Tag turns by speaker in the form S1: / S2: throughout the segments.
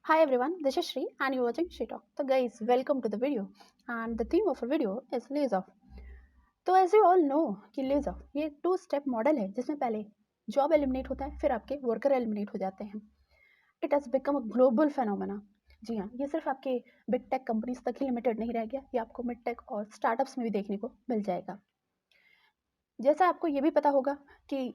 S1: Hi everyone, this is Shri and you're watching Shri Talk. So guys, welcome to the video and the theme of our video is lays off. तो as you all know कि लेज of ये to step model है जिसमें पहले job eliminate होता है फिर आपके वर्कर एलिमिनेट हो जाते हैं. It has become a global phenomena. जी हाँ, ये सिर्फ आपके बिग टेक कंपनीज तक ही लिमिटेड नहीं रह गया, ये आपको मिड टेक और स्टार्टअप्स में भी देखने को मिल जाएगा. जैसा आपको ये भी पता होगा कि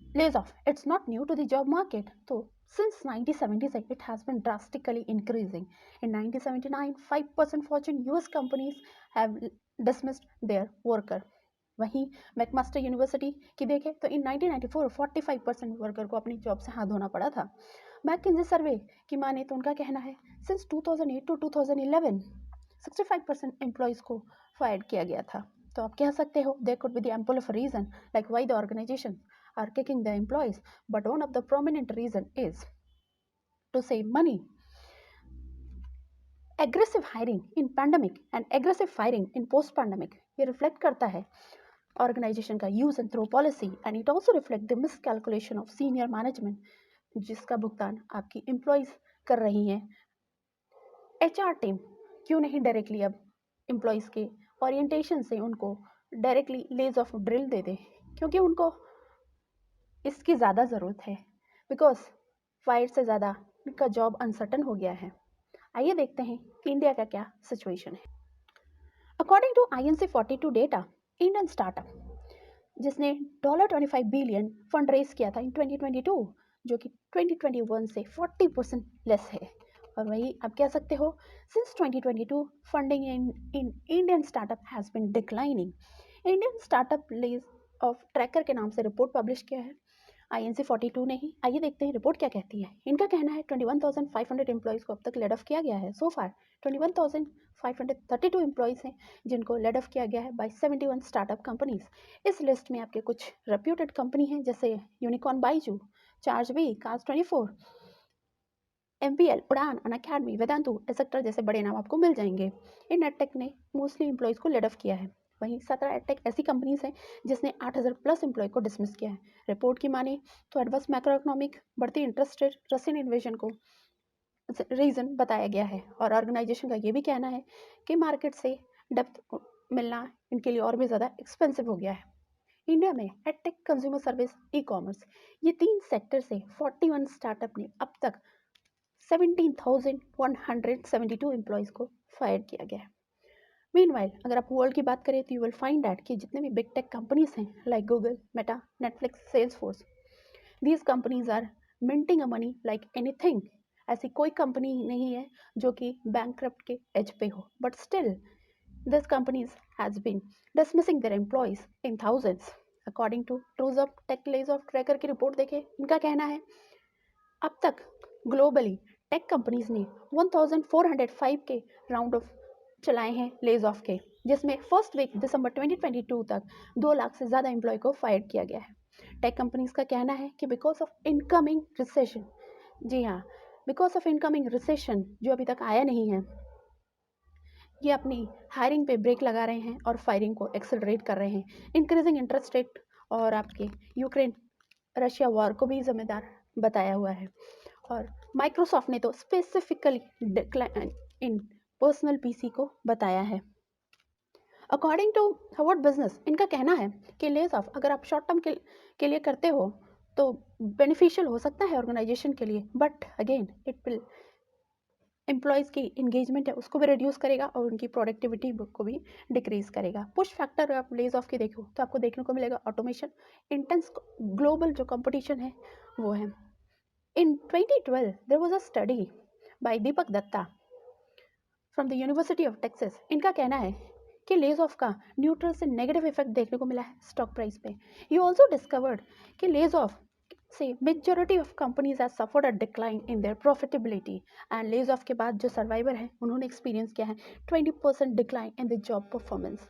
S1: lays off, it's not new to the job market. So since 1970s it has been drastically increasing. In 1979 5% Fortune US companies have dismissed their worker. वहीं मैकमास्टर यूनिवर्सिटी की देखें तो इन 1994 45% वर्कर को अपनी जॉब से हाथ धोना पड़ा था. मैकिन्जी सर्वे की माने तो उनका कहना है सिंस 2008 टू 2011 65% एम्प्लॉयज़ को फायर किया गया था. तो आप कह सकते हो there could be the ample of reason like why the organization are kicking the employees, but one of the prominent reason is to save money. Aggressive hiring in pandemic and aggressive firing in post pandemic ये reflect करता है organization का use and throw policy, and it also reflect the miscalculation of senior management जिसका भुगतान आपकी employees कर रही हैं. HR टीम क्यों नहीं डायरेक्टली अब employees के orientation से उनको डायरेक्टली लेज ऑफ ड्रिल दे दे, क्योंकि उनको इसकी ज़्यादा ज़रूरत है बिकॉज फायर से ज़्यादा उनका जॉब अनसर्टन हो गया है. आइए देखते हैं कि इंडिया का क्या सिचुएशन है. According to INC42 data, Indian startup जिसने $25 बिलियन फंड रेज किया था इन 2022 जो कि 2021 से 40% लेस है. और वही आप कह सकते हो since 2022 funding in Indian startup has been declining. Indian startup लेज ऑफ ट्रैकर के नाम से रिपोर्ट पब्लिश किया है INC42 ने ही. आइए देखते हैं रिपोर्ट क्या कहती है. इनका कहना है 21,500 एम्प्लॉयज़ को अब तक लेड ऑफ किया गया है. सो फार 21,532 एम्प्लॉयज़ हैं जिनको लेड ऑफ किया गया है बाय 71 स्टार्टअप कंपनीज. इस लिस्ट में आपके कुछ रेप्यूटेड कंपनी हैं जैसे यूनिकॉर्न, बाइजू, चार्जबी, Cars24, MPL, उड़ान, अनअकैडमी, वेदांतु एक्सेट्रा जैसे बड़े नाम आपको मिल जाएंगे. इन एडटेक ने मोस्टली एम्प्लॉयज़ को लेड ऑफ किया है. वहीं 17 एडटेक ऐसी कंपनीज हैं जिसने 8,000 प्लस एम्प्लॉय को डिसमिस किया है. रिपोर्ट की माने तो एडवर्स मैक्रो इकोनॉमिक, बढ़ती इंटरेस्ट रेट, रशियन इन्वेजन को रीज़न बताया गया है. और ऑर्गेनाइजेशन का ये भी कहना है कि मार्केट से डेप्थ मिलना इनके लिए और भी ज़्यादा एक्सपेंसिव हो गया है. इंडिया में edtech, consumer service, e commerce ये 3 सेक्टर से 41 स्टार्टअप ने अब तक 17,172 एम्प्लॉयज़ को फायर किया गया है. मीनवाइल अगर आप वर्ल्ड की बात करें तो यू विल फाइंड दैट कि जितने भी बिग टेक कंपनीज हैं like Google, Meta, Netflix, Salesforce, these companies are minting a money like anything. ऐसी कोई कंपनी नहीं है जो कि बैंकक्रप्ट के एज पे हो, but still this companies has been dismissing their employees in thousands. According to TrueUp tech लेज ऑफ ट्रैकर की रिपोर्ट देखें, इनका कहना है अब तक ग्लोबली टेक कंपनीज ने 1405 के राउंड ऑफ चलाए हैं लेज ऑफ के, जिसमें फर्स्ट वीक दिसंबर 2022 तक 2 लाख से ज़्यादा एम्प्लॉय को फायर किया गया है. टेक कंपनीज का कहना है कि बिकॉज ऑफ इनकमिंग रिसेशन, जी हाँ, बिकॉज ऑफ इनकमिंग रिसेशन जो अभी तक आया नहीं है, ये अपनी हायरिंग पे ब्रेक लगा रहे हैं और फायरिंग को एक्सेलरेट कर रहे हैं. इंक्रीजिंग इंटरेस्ट रेट और आपके यूक्रेन रशिया वॉर को भी जिम्मेदार बताया हुआ है. और माइक्रोसॉफ्ट ने तो specifically decline in personal PC को बताया है. अकॉर्डिंग टू हार्वर्ड बिजनेस, इनका कहना है कि लेज ऑफ अगर आप शॉर्ट टर्म के लिए करते हो तो बेनिफिशियल हो सकता है ऑर्गेनाइजेशन के लिए, but again it will employees की इंगेजमेंट है उसको भी रिड्यूस करेगा और उनकी प्रोडक्टिविटी को भी डिक्रीज करेगा. पुश फैक्टर आप लेज ऑफ के देखो तो आपको देखने को मिलेगा ऑटोमेशन, इंटेंस ग्लोबल जो कंपटीशन है वो है. In 2012, there was a study by Deepak Datta from the University of Texas. इनका कहना है कि लेज ऑफ का न्यूट्रल से नेगेटिव इफेक्ट देखने को मिला है स्टॉक प्राइस पे. यू ऑल्सो डिस्कवर्ड कि लेज ऑफ से majority of companies has suffered a decline in their profitability. And लेज ऑफ के बाद जो सर्वाइवर है उन्होंने एक्सपीरियंस किया है 20% decline in the job performance.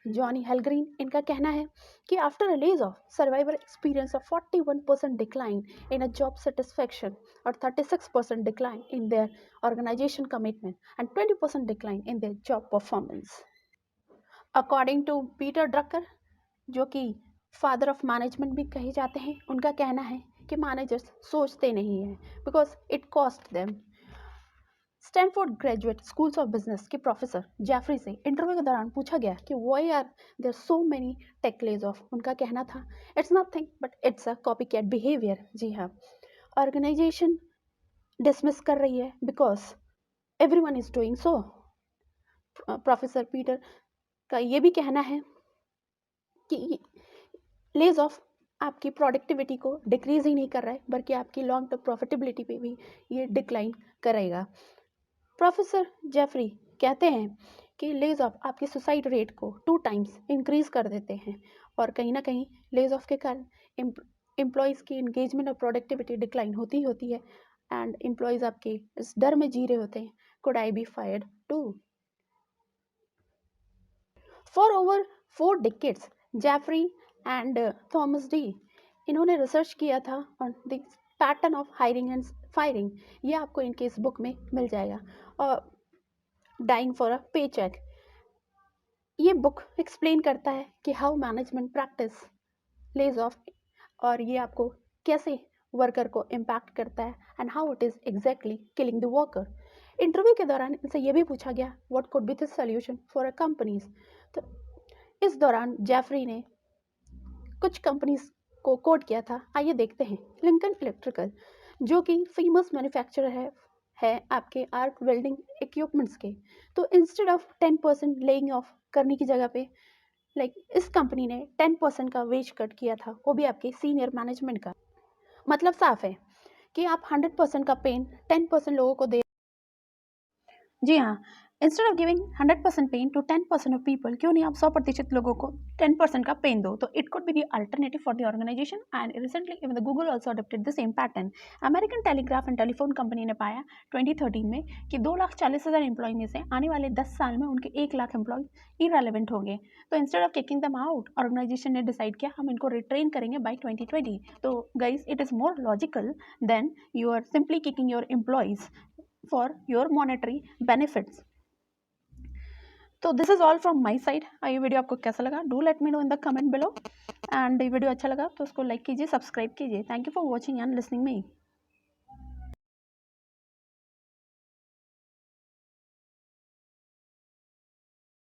S1: Johnny Hellgren, इनका कहना है कि after a layoff survivor experience a 41% decline in a job satisfaction और 36% decline in their organisation commitment and 20% decline in their job performance. According to Peter Drucker जो कि father of management भी कहे जाते हैं, उनका कहना है कि मैनेजर्स सोचते नहीं हैं because it cost them. Stanford graduate schools of business के प्रोफेसर जेफरी से इंटरव्यू के दौरान पूछा गया कि why are there so many tech लेज ऑफ। उनका कहना था it's nothing but it's a copy cat behaviour. जी हाँ, ऑर्गेनाइजेशन डिसमिस कर रही है because everyone is doing so. Professor Peter का ये भी कहना है कि लेज ऑफ आपकी प्रोडक्टिविटी को डिक्रीज ही नहीं कर रहा है बल्कि आपकी लॉन्ग टर्म प्रॉफिटेबिलिटी पे भी ये डिक्लाइन करेगा। प्रोफेसर जेफरी कहते हैं कि लेज ऑफ आपकी सुसाइड रेट को 2 टाइम्स इंक्रीज कर देते हैं और कहीं ना कहीं लेज ऑफ के कारण एम्प्लॉयज़ की इंगेजमेंट और प्रोडक्टिविटी डिक्लाइन होती है एंड एम्प्लॉयज़ आपके इस डर में जी रहे होते हैं could I be fired too. For over 4 decades Jeffrey and Thomas D इन्होंने रिसर्च किया था on the pattern of hiring and firing. ये आपको इनके इस बुक में मिल जाएगा। और डाइंग फॉर अ पे चेक, ये बुक एक्सप्लेन करता है कि हाउ मैनेजमेंट प्रैक्टिस लेज ऑफ और ये आपको कैसे वर्कर को इम्पैक्ट करता है and how it is exactly killing the worker. Interview के दौरान इनसे ये भी पूछा गया what could be the solution for a companies. तो इस दौरान जेफरी ने कुछ कंपनीज को कोट किया था। आइए देखते हैं। लिंकन इलेक्ट्रिकल जो कि फेमस मैन्युफैक्चरर है आपके आर्क वेल्डिंग इक्विपमेंट्स के। तो इंस्टेड ऑफ 10% लेइंग ऑफ करने की जगह पे इस कंपनी ने 10% का वेज कट किया था, वो भी आपके सीनियर मैनेजमेंट का। मतलब साफ है कि आप 100% का पेन 10% लोगों को दे। जी हाँ, instead of giving 100% pain to 10% of people, क्यों नहीं आप 100% लोगों को 10% का पेन दो। तो it could be the alternative for the organization and recently even the Google also adopted the same pattern. American Telegraph and Telephone company ने पाया 2013 में कि 2,40,000 एम्प्लॉय में से आने वाले 10 साल में उनके 1 लाख एम्प्लॉय इरेलीवेंट होंगे। तो instead of kicking them out, organization ने डिसाइड किया हम इनको रिट्रेन करेंगे बाय 2020। तो guys it is more logical than you are simply kicking your employees for your monetary benefits. तो this is all from my side. ये video आपको कैसा लगा do let me know in the comment below and ये video अच्छा लगा तो उसको लाइक कीजिए, सब्सक्राइब कीजिए। Thank you for watching and listening me.